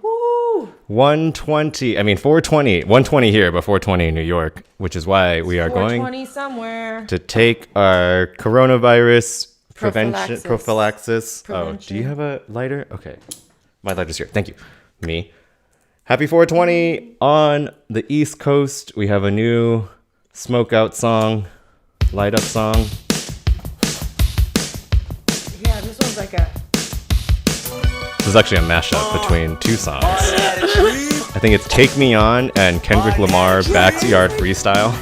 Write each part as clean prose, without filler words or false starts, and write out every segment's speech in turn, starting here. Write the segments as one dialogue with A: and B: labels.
A: Woo!
B: 120. I mean 420. 120 here, but 420 in New York, which is why we are going
A: somewhere
B: to take our coronavirus prophylaxis.
A: Prevention.
B: Oh, do you have a lighter? Okay. My lighter's here. Thank you. Me. Happy 420 on the East Coast. We have a new smoke out song, light up song.
A: Yeah, this one's like a...
B: This is actually a mashup between two songs. I think it's Take Me On and Kendrick Lamar Backyard Freestyle.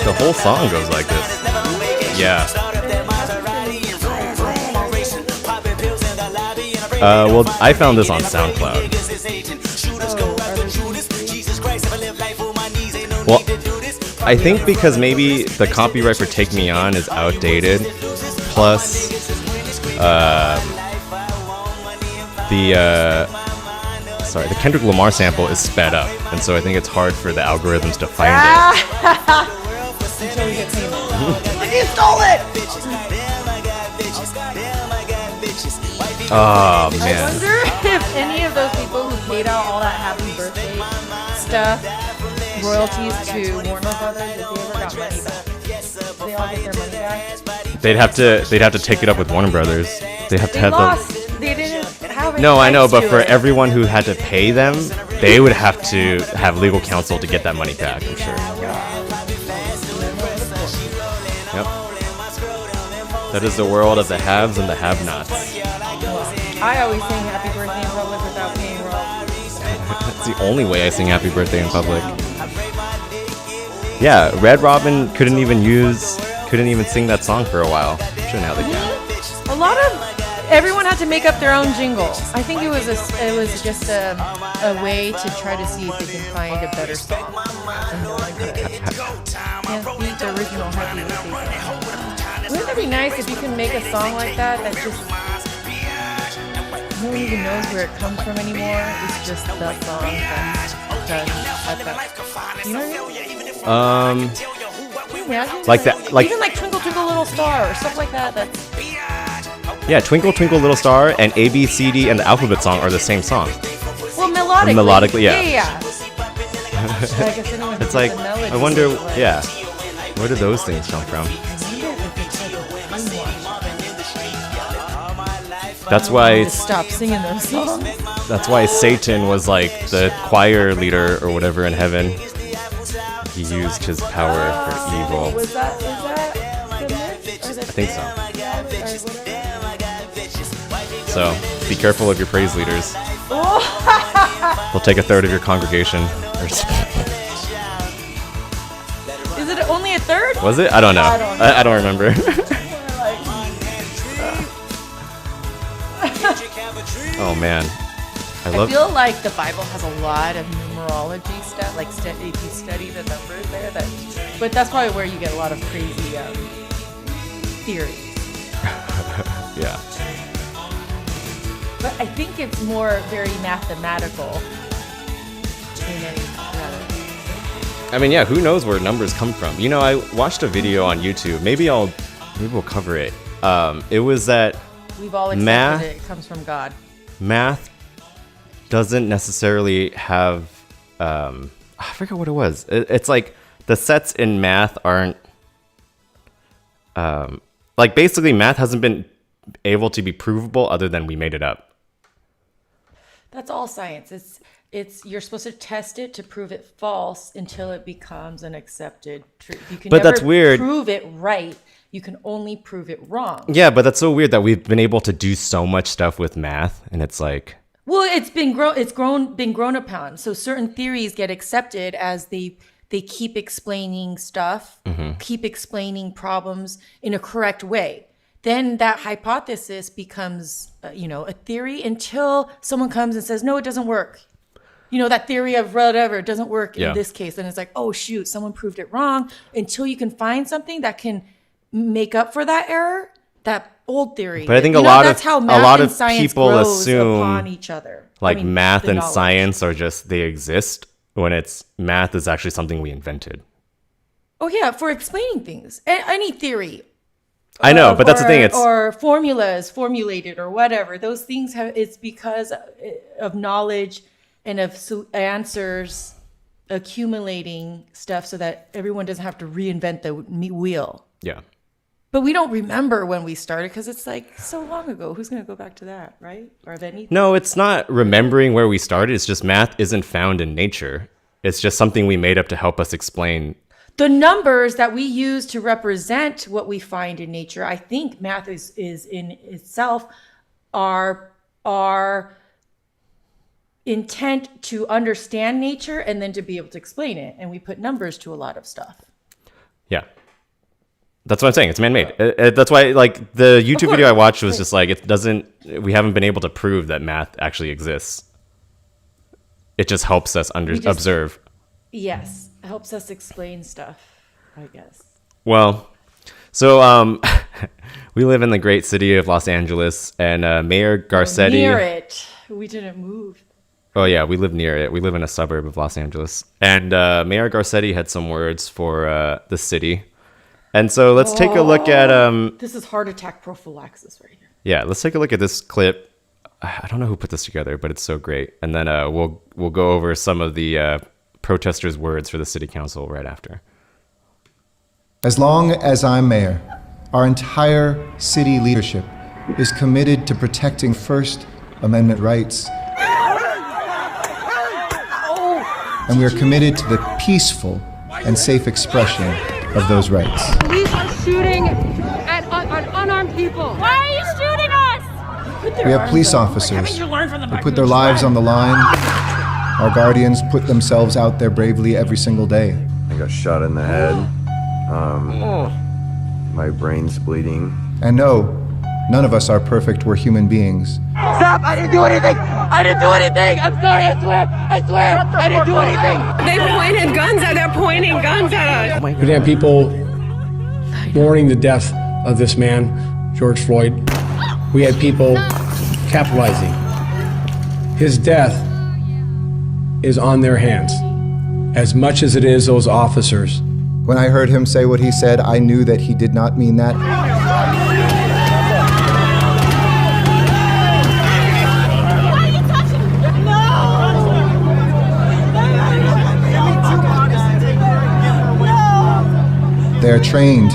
B: The whole song goes like this. Yeah. Well, I found this on SoundCloud. Well, I think because maybe the copyright for Take Me On is outdated, plus the Kendrick Lamar sample is sped up, and so I think it's hard for the algorithms to find it.
A: Until we get payment. You stole it!
B: Oh, man.
A: I wonder if any of those people who paid out all that happy birthday stuff, royalties to Warner Brothers, if they ever got money back. Did they all get their money back?
B: They'd have to take it up with Warner Brothers. They have to have
A: lost. They didn't have
B: No, I know, but for everyone who had to pay them, they would have to have legal counsel to get that money back, I'm sure. Yep. That is the world of the haves and the have-nots.
A: I always sing happy birthday in public without paying royalties.
B: That's the only way I sing happy birthday in public. Yeah, Red Robin couldn't even sing that song for a while. I'm sure now they can.
A: Everyone had to make up their own jingle. I think it was just a way to try to see if they can find a better song. Can't beat the original happy birthday song. Wouldn't it be nice if you can make a song like that just no one even knows where it comes from anymore? It's just the song that's done at that. You know what I mean? Can you imagine?
B: Like that, like
A: even like Twinkle Twinkle Little Star or stuff like that.
B: Yeah, Twinkle Twinkle Little Star and A B C D and the Alphabet Song are the same song.
A: Well, melodically.
B: Melodically, yeah.
A: Yeah.
B: It's like, I wonder, yeah, where do those things come from? That's why
A: stop singing those songs.
B: That's why Satan was like the choir leader or whatever in heaven. He used his power for evil.
A: Was that the myth?
B: I think so. So be careful of your praise leaders. They'll take a third of your congregation.
A: Is it only a third?
B: Was it? I don't know. I don't remember. Oh man,
A: I feel like the Bible has a lot of numerology stuff, like if you study the numbers there. But that's probably where you get a lot of crazy theories.
B: Yeah.
A: But I think it's more very mathematical than anything.
B: I mean, yeah, who knows where numbers come from? You know, I watched a video on YouTube. Maybe we'll cover it. It was that
A: we've all accepted it comes from God.
B: Math doesn't necessarily have. I forget what it was. It's like the sets in math aren't. Like basically, math hasn't been able to be provable other than we made it up.
A: That's all science. It's you're supposed to test it to prove it false until it becomes an accepted truth. You can never
B: that's weird.
A: Prove it right. You can only prove it wrong.
B: Yeah, but that's so weird that we've been able to do so much stuff with math, and it's like.
A: Well, it's been grown upon. So certain theories get accepted as they keep explaining stuff, keep explaining problems in a correct way. Then that hypothesis becomes, a theory until someone comes and says, no, it doesn't work. That theory of whatever, it doesn't work in this case. And it's like, oh, shoot, someone proved it wrong. Until you can find something that can make up for that error, that old theory.
B: But I think
A: that's how math and science
B: people
A: grows
B: assume
A: upon each other.
B: like math
A: the
B: and
A: knowledge.
B: science are just they exist when it's math is actually something we invented.
A: Oh yeah, for explaining things. Any theory.
B: I know, but that's the thing. It's
A: or formulas formulated or whatever. Those things it's because of knowledge and of answers accumulating stuff so that everyone doesn't have to reinvent the wheel.
B: yeah.
A: But we don't remember when we started because it's like so long ago. Who's going to go back to that, right? Or of anything?
B: No, it's not remembering where we started. It's just math isn't found in nature. It's just something we made up to help us explain.
A: The numbers that we use to represent what we find in nature, I think math is in itself our intent to understand nature and then to be able to explain it. And we put numbers to a lot of stuff.
B: Yeah. That's what I'm saying. It's man-made. That's why, like, the YouTube video I watched was just like, we haven't been able to prove that math actually exists. It just helps us observe.
A: Yes. It helps us explain stuff, I guess.
B: Well, so we live in the great city of Los Angeles, and Mayor Garcetti...
A: Near it. We didn't move.
B: Oh, yeah, we live near it. We live in a suburb of Los Angeles. And Mayor Garcetti had some words for the city. And so let's take a look at...
A: This is heart attack prophylaxis right here.
B: Yeah, let's take a look at this clip. I don't know who put this together, but it's so great. And then we'll go over some of the protesters' words for the city council right after.
C: As long as I'm mayor, our entire city leadership is committed to protecting First Amendment rights. And we are committed to the peaceful and safe expression of those rights.
D: Police are shooting at unarmed people. Why are you shooting us?
C: We have police officers who put their lives on the line. Our guardians put themselves out there bravely every single day.
E: I got shot in the head. My brain's bleeding.
C: And no, none of us are perfect. We're human beings.
F: Stop! I didn't do anything! I didn't do anything! I'm sorry, I swear! I swear! I didn't do anything!
D: They're pointing guns at us.
G: We have people mourning the death of this man, George Floyd. We had people capitalizing. His death is on their hands, as much as it is those officers.
C: When I heard him say what he said, I knew that he did not mean that. They are trained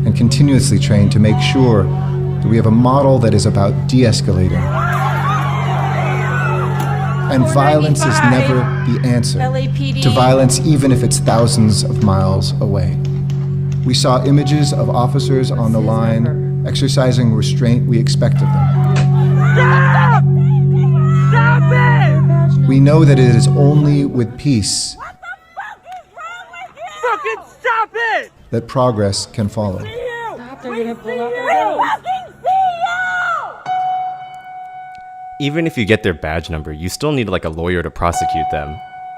C: and continuously trained to make sure that we have a model that is about de-escalating. And violence is never the answer
A: LAPD.
C: to violence, even if it's thousands of miles away. We saw images of officers on the line exercising restraint we expect of them.
F: Stop! Stop it!
C: We know that it is only with peace
F: What the fuck is wrong with you? Fucking stop it!
C: that progress can follow.
A: Stop, they're gonna pull out
F: We
A: their guns.
F: fucking see you!
B: Even if you get their badge number, you still need like a lawyer to prosecute them.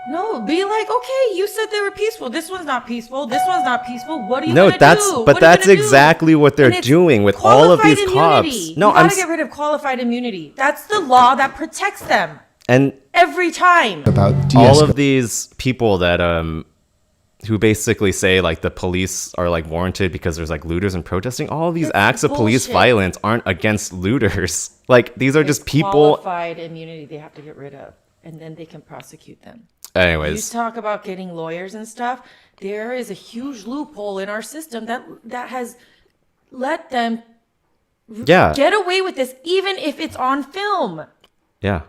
A: No, be like, okay, you said they were peaceful. This one's not peaceful. This one's not peaceful. What are you
B: No,
A: gonna
B: that's
A: do?
B: but
A: What are you
B: that's
A: gonna do?
B: exactly what they're
A: And it's
B: doing with all of these
A: qualified
B: cops.
A: immunity.
B: No,
A: you gotta get rid of qualified immunity. That's the law that protects them
B: and
A: every time.
C: About
B: all
C: de-escalating.
B: of these people that who basically say like the police are like warranted because there's like looters and protesting. All of these acts of police
A: bullshit.
B: violence aren't against looters. Like these are just people.
A: Qualified immunity they have to get rid of, and then they can prosecute them.
B: Anyways,
A: You talk about getting lawyers and stuff. There is a huge loophole in our system that has let them
B: yeah,
A: get away with this, even if it's on film.
B: yeah.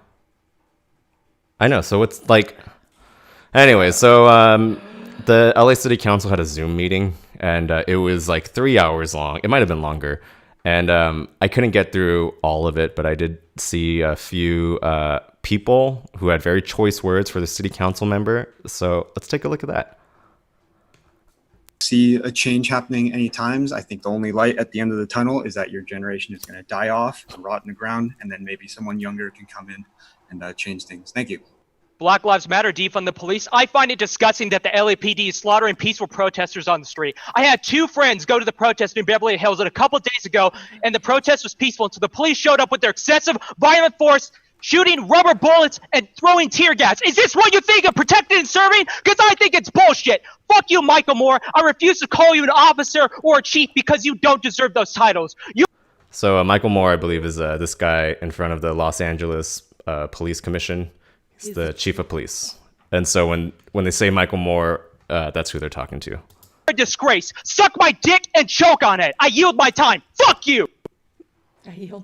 B: I know. So it's like, anyway. So the LA City Council had a Zoom meeting, and it was like 3 hours long. It might have been longer, and I couldn't get through all of it, but I did see a few people who had very choice words for the city council member. So let's take a look at that.
H: See a change happening any times. I think the only light at the end of the tunnel is that your generation is going to die off and rot in the ground, and then maybe someone younger can come in and change things. Thank you.
I: Black Lives Matter, defund the police. I find it disgusting that the LAPD is slaughtering peaceful protesters on the street. I had 2 friends go to the protest in Beverly Hills a couple days ago, and the protest was peaceful until the police showed up with their excessive violent force, shooting rubber bullets and throwing tear gas. Is this what you think of protecting and serving? Because I think it's bullshit. Fuck you, Michael Moore. I refuse to call you an officer or a chief because you don't deserve those titles.
B: So Michael Moore, I believe, is this guy in front of the Los Angeles Police Commission. He's the chief of police. And so when they say Michael Moore, that's who they're talking to.
I: A disgrace. Suck my dick and choke on it. I yield my time. Fuck you.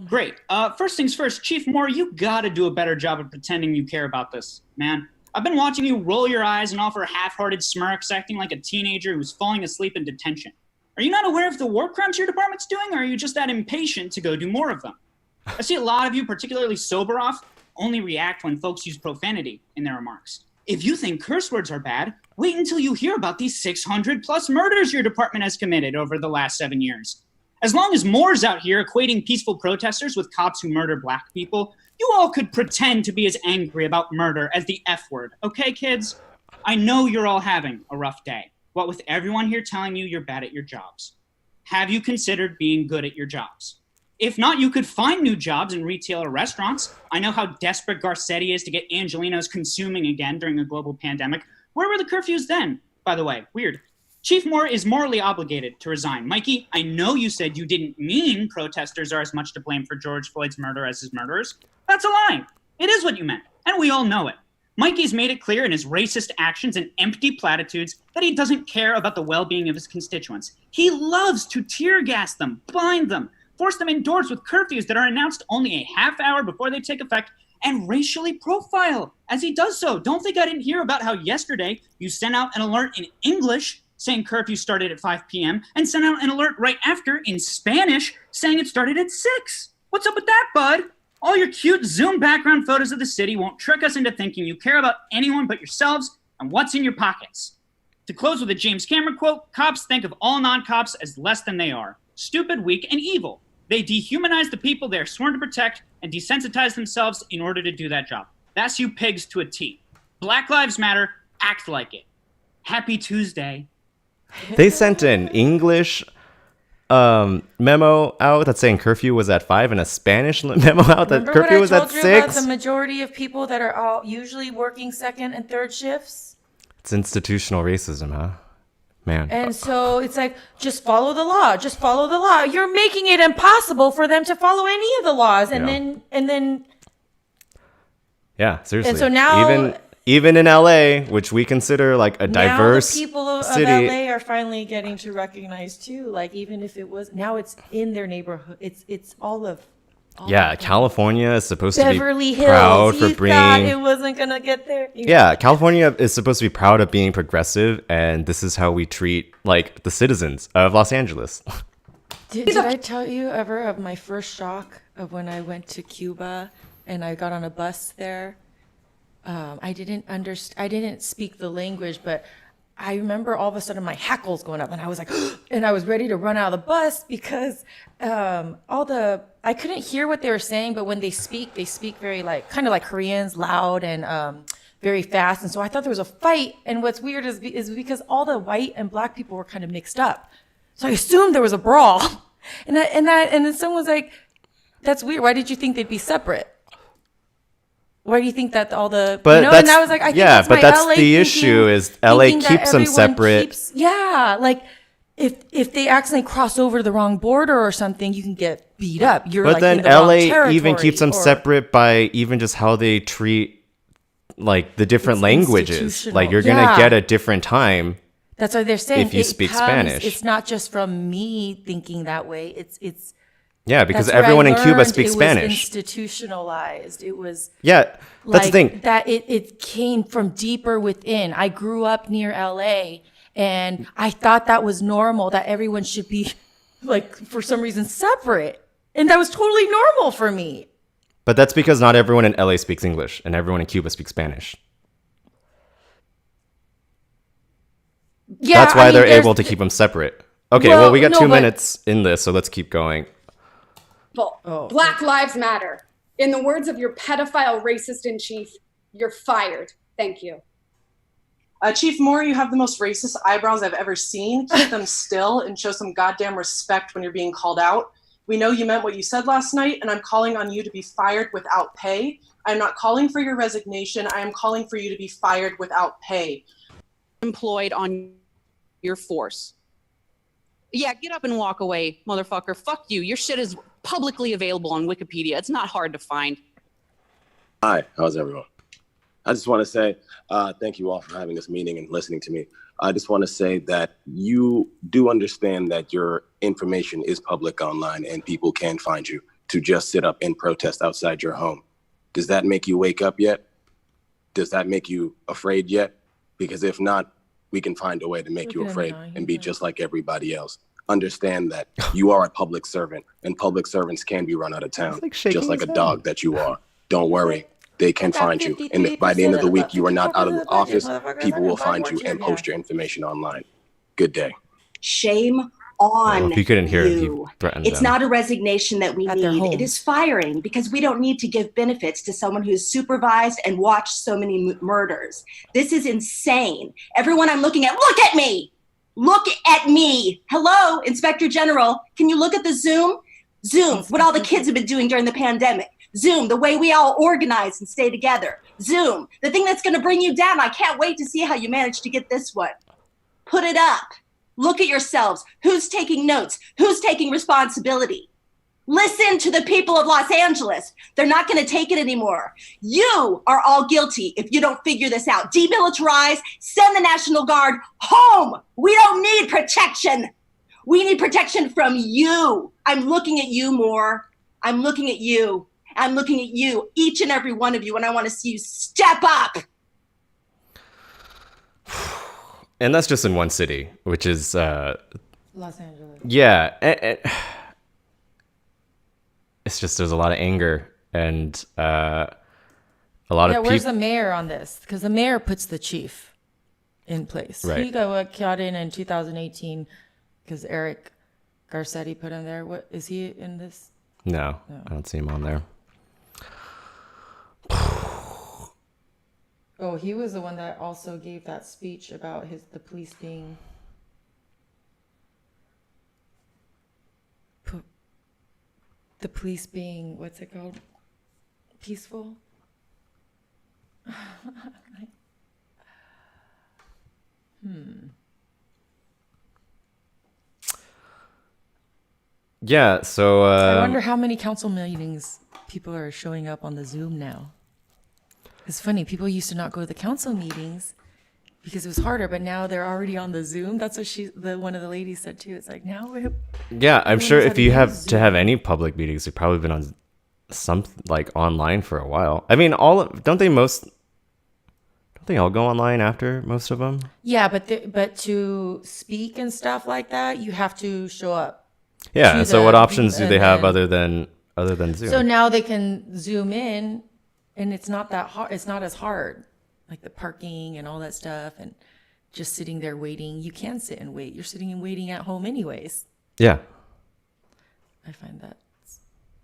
J: Great. First things first, Chief Moore, you gotta do a better job of pretending you care about this, man. I've been watching you roll your eyes and offer half-hearted smirks, acting like a teenager who's falling asleep in detention. Are you not aware of the war crimes your department's doing, or are you just that impatient to go do more of them? I see a lot of you, particularly sober off, only react when folks use profanity in their remarks. If you think curse words are bad, wait until you hear about these 600 plus murders your department has committed over the last 7 years. As long as Moore's out here equating peaceful protesters with cops who murder black people, you all could pretend to be as angry about murder as the F word, okay, kids? I know you're all having a rough day, what with everyone here telling you you're bad at your jobs. Have you considered being good at your jobs? If not, you could find new jobs in retail or restaurants. I know how desperate Garcetti is to get Angelinos consuming again during a global pandemic. Where were the curfews then, by the way? Weird. Chief Moore is morally obligated to resign. Mikey, I know you said you didn't mean protesters are as much to blame for George Floyd's murder as his murderers. That's a lie. It is what you meant, and we all know it. Mikey's made it clear in his racist actions and empty platitudes that he doesn't care about the well-being of his constituents. He loves to tear gas them, blind them, force them indoors with curfews that are announced only a half hour before they take effect, and racially profile as he does so. Don't think I didn't hear about how yesterday you sent out an alert in English saying curfew started at 5 p.m. and sent out an alert right after in Spanish saying it started at 6. What's up with that, bud? All your cute Zoom background photos of the city won't trick us into thinking you care about anyone but yourselves and what's in your pockets. To close with a James Cameron quote, cops think of all non-cops as less than they are. Stupid, weak, and evil. They dehumanize the people they're sworn to protect and desensitize themselves in order to do that job. That's you pigs to a T. Black Lives Matter, act like it. Happy Tuesday.
B: They sent an English memo out that's saying curfew was at 5 and a Spanish memo out that curfew was at 6.
A: About the majority of people that are all usually working second and third shifts.
B: It's institutional racism, huh? Man.
A: And so it's like, just follow the law. Just follow the law. You're making it impossible for them to follow any of the laws. And then.
B: Yeah, seriously.
A: And so now.
B: Even in LA, which we consider like a diverse
A: city. Now the people of LA are finally getting to recognize too. Like, even if it was, now it's in their neighborhood. It's all of.
B: California is supposed
A: Beverly
B: to be
A: Hills.
B: proud for
A: You
B: being.
A: thought it wasn't gonna get there.
B: California is supposed to be proud of being progressive, and this is how we treat like the citizens of Los Angeles.
A: Did I tell you ever of my first shock of when I went to Cuba and I got on a bus there? I didn't speak the language, but I remember all of a sudden my hackles going up, and I was like, and I was ready to run out of the bus because I couldn't hear what they were saying, but when they speak very like kind of like Koreans, loud and very fast, and so I thought there was a fight. And what's weird is because all the white and black people were kind of mixed up, so I assumed there was a brawl, and then someone was like, "That's weird. Why did you think they'd be separate?" Why do you think that all the
B: and
A: I was like, I think that's
B: but
A: my
B: that's
A: LA
B: the issue is LA keeps them separate.
A: Like if they accidentally cross over the wrong border or something, you can get beat up. You're
B: but
A: like
B: then
A: in the
B: LA
A: wrong
B: even keeps them separate by even just how they treat like the different languages. Like you're gonna get a different time.
A: That's why they're saying
B: if you speak Spanish.
A: It's not just from me thinking that way. It's
B: because everyone in Cuba speaks Spanish.
A: It was institutionalized. It was
B: that's the thing.
A: That it came from deeper within. I grew up near LA, and I thought that was normal, that everyone should be like for some reason separate, and that was totally normal for me.
B: But that's because not everyone in LA speaks English, and everyone in Cuba speaks Spanish. Yeah, that's why they're able to keep them separate. Okay, well we got 2 minutes in this, so let's keep going.
K: Black Lives Matter. In the words of your pedophile racist in chief, you're fired.
D: Thank you.
K: Chief Moore, you have the most racist eyebrows I've ever seen. Keep them still and show some goddamn respect when you're being called out. We know you meant what you said last night, and I'm calling on you to be fired without pay. I'm not calling for your resignation. I am calling for you to be fired without pay.
L: Employed on your force. Yeah, get up and walk away, motherfucker. Fuck you. Your shit is publicly available on Wikipedia. It's not hard to find.
M: Hi, how's everyone? I just want to say thank you all for having this meeting and listening to me. I just want to say that you do understand that your information is public online and people can find you to just sit up and protest outside your home. Does that make you wake up yet? Does that make you afraid yet? Because if not, we can find a way to make you afraid and be just like everybody else. Understand that you are a public servant and public servants can be run out of town, just like a dog that you are. Don't worry. They can find you. And if by the end of the week you are not out of the office, people will find you and post your information online. Good day.
N: Shame on
B: if you couldn't hear it, he
N: you.
B: threatened
N: It's
B: them.
N: not a resignation that we need. It is firing, because we don't need to give benefits to someone who's supervised and watched so many murders. This is insane. Everyone I'm looking at, look at me. Look at me. Hello, Inspector General. Can you look at the Zoom? Zoom, what all the kids have been doing during the pandemic. Zoom, the way we all organize and stay together. Zoom, the thing that's going to bring you down. I can't wait to see how you manage to get this one. Put it up. Look at yourselves. Who's taking notes? Who's taking responsibility? Listen to the people of Los Angeles. They're not going to take it anymore. You are all guilty if you don't figure this out. Demilitarize, send the National Guard home. We don't need protection. We need protection from you. I'm looking at you, Moore. I'm looking at you. I'm looking at you, each and every one of you, and I want to see you step up.
B: And that's just in one city, which is
A: Los Angeles.
B: Yeah, it's just there's a lot of anger and a lot of people.
A: Where's the mayor on this? Because the mayor puts the chief in place.
B: Right.
A: He got in 2018 because Eric Garcetti put him there. What is he in this?
B: No, I don't see him on there.
A: Oh, he was the one that also gave that speech about the police being what's it called? Peaceful.
B: Yeah, so
A: I wonder how many council meetings people are showing up on the Zoom now. It's funny, people used to not go to the council meetings because it was harder, but now they're already on the Zoom. That's what one of the ladies said too. It's like now
B: yeah, I'm sure if you have to have any public meetings, you've probably been on some like online for a while. I mean, don't they all go online after most of them?
A: Yeah, but to speak and stuff like that, you have to show up.
B: Yeah. So what options do they have other than Zoom?
A: So now they can Zoom in, and it's not that hard. It's not as hard, like the parking and all that stuff, and just sitting there waiting. You can sit and wait. You're sitting and waiting at home anyways.
B: Yeah.
A: I find that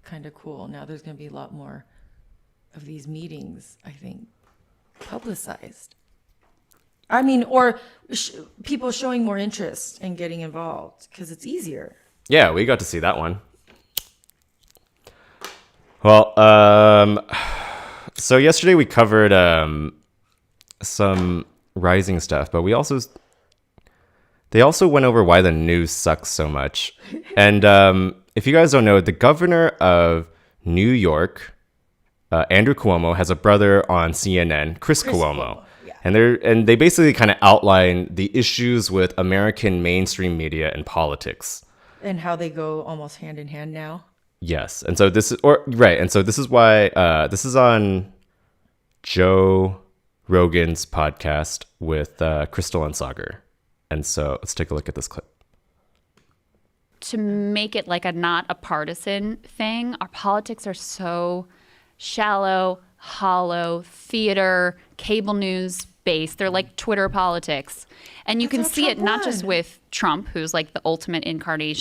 A: kind of cool. Now there's going to be a lot more of these meetings, I think, publicized. I mean, or people showing more interest and getting involved because it's easier.
B: Yeah, we got to see that one. Well, so yesterday we covered some rising stuff, but they also went over why the news sucks so much. And if you guys don't know, the governor of New York, Andrew Cuomo, has a brother on CNN, Chris Cuomo. Yeah. And they basically kind of outline the issues with American mainstream media and politics.
A: And how they go almost hand in hand now.
B: Yes. And so this is why this is on Joe Rogan's podcast with Crystal and Sagar. And so let's take a look at this clip.
O: To make it like not a partisan thing, our politics are so shallow, hollow, theater, cable news based. They're like Twitter politics. And you can see it not just with Trump, who's like the ultimate incarnation